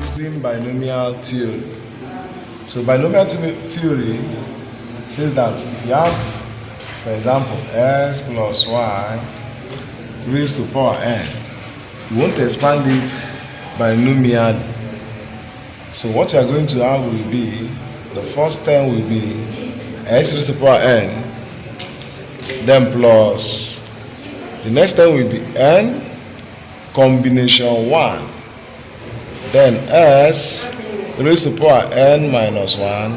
using binomial theory. So binomial theory says that if you have, for example, x plus y raised to power n, you want to expand it binomially. So what you are going to have will be, the first term will be x raised to power n, then plus, the next term will be n combination 1, then s raised to power n minus 1,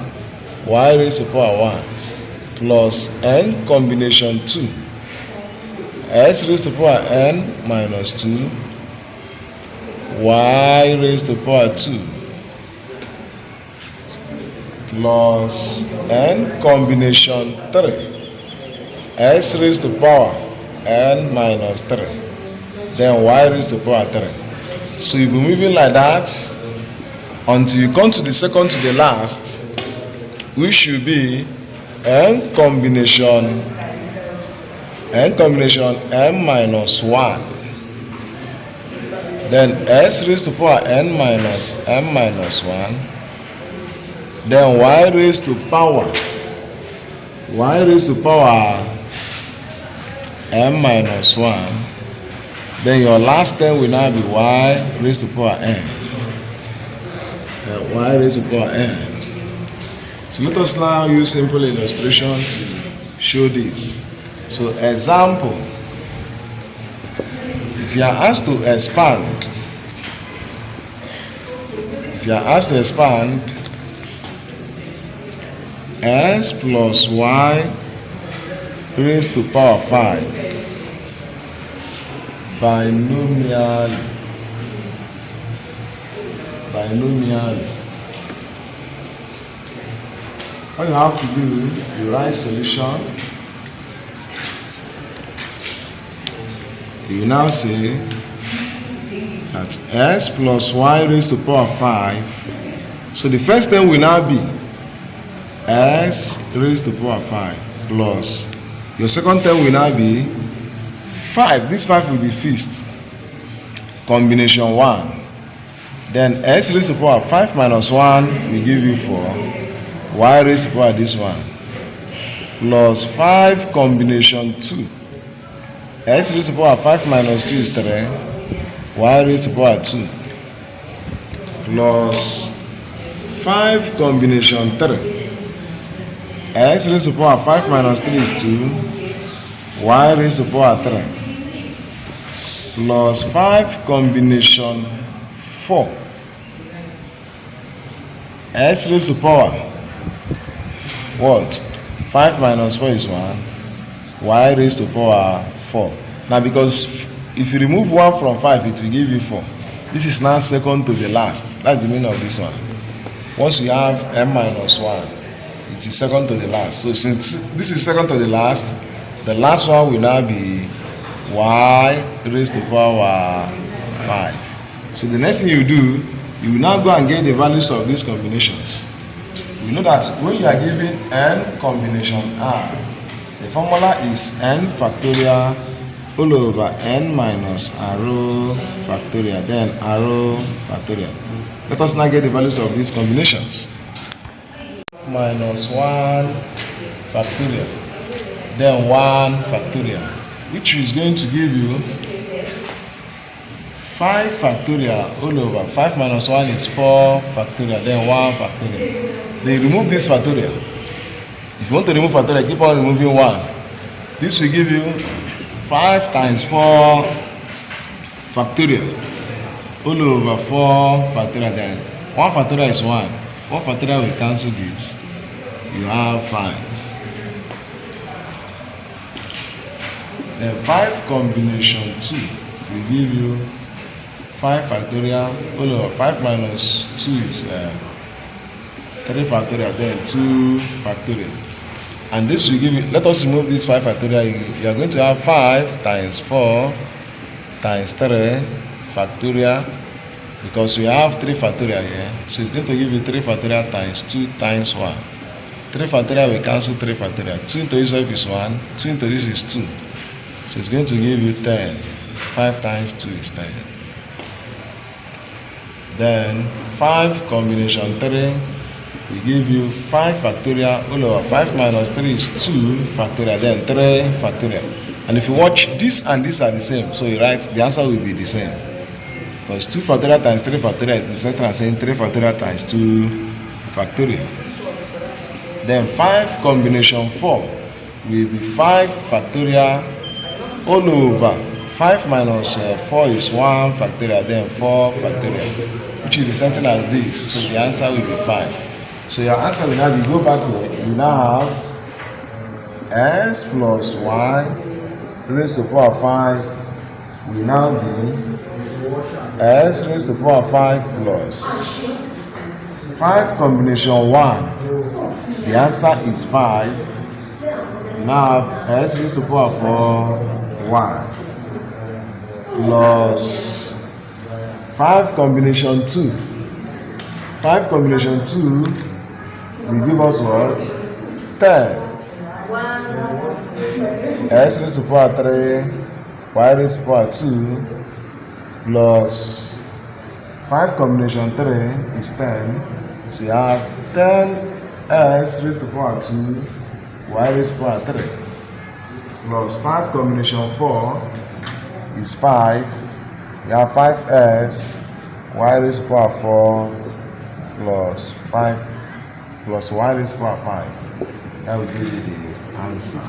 y raised to power 1, plus n combination 2, s raised to power n minus 2, y raised to power 2, plus n combination 3, s raised to power n minus 3, then y raised to power 3. So you'll be moving like that until you come to the second to the last, which should be n combination n minus 1, then s raised to power n minus 1, then y raised to power n minus 1, then your last term will now be y raised to power n. Y raised to power n. So let us now use simple illustration to show this. So example, if you are asked to expand s plus y raised to power 5 binomially, what you have to do, you write solution. You now say that s plus y raised to power 5. So the first term will now be s raised to power 5 plus your second term will now be 5. This 5 will be fixed. Combination 1. Then s raised to power 5 minus 1 will give you 4. Y raised to power this one. Plus 5 combination 2. S raised to power 5 minus 2 is 3. Y raised to power 2. Plus 5 combination 3. S raised to power 5 minus 3 is 2. Y raised to power 3. Plus 5 combination 4. S raised to power what? 5 minus 4 is 1. Y raised to power 4. Now because if you remove 1 from 5, it will give you 4. This is now second to the last. That's the meaning of this one. Once you have n minus 1, it is second to the last. So since this is second to the last one will now be y raised to power 5. So the next thing you do, you will now go and get the values of these combinations. You know that when you are given n combination r, the formula is n factorial all over n minus rho factorial, then rho factorial. Let us now get the values of these combinations. Minus 1 factorial, then 1 factorial, which is going to give you 5 factorial all over 5 minus 1 is 4 factorial, then 1 factorial. They remove this factorial. If you want to remove factorial, keep on removing 1. This will give you 5 times 4 factorial all over 4 factorial, then 1 factorial is 1. 4 factorial will cancel this. You have 5. Then 5 combination 2 will give you 5 factorial all over 5 minus 2 is 3 factorial, then 2 factorial. And this will give you, let us remove this 5 factorial. You are going to have 5 times 4 times 3 factorial, because we have 3 factorial here. So it's going to give you 3 factorial times 2 times 1. 3 factorial will cancel 3 factorial. 2 into itself is 1. 2 into this is 2. So it's going to give you 10. 5 times 2 is 10. Then 5 combination 3 will give you 5 factorial all over 5 minus 3 is 2 factorial, then 3 factorial. And if you watch, this and this are the same, so you write the answer will be the same, because 2 factorial times 3 factorial is the same thing as saying 3 factorial times 2 factorial. Then 5 combination 4 will be 5 factorial all over 5 minus 4 is 1 factorial, then 4 factorial, which is the same thing as this, so the answer will be 5. So your answer will now be, go back here, you now have s plus y raised to the power 5 will now be s raised to the power 5 plus 5 combination 1. The answer is 5. You now have s raised to the power 4 1 plus 5 combination 2. 5 combination 2 will give us what? 10. S raised to the power 3, y raised to the power 2 plus 5 combination 3 is 10. So you have 10 s raised to the power 2, y raised to the power 3 plus 5 combination 4 is 5. You have 5s y raised to the power 4 plus 5 plus y raised to the power 5. That will give you the answer.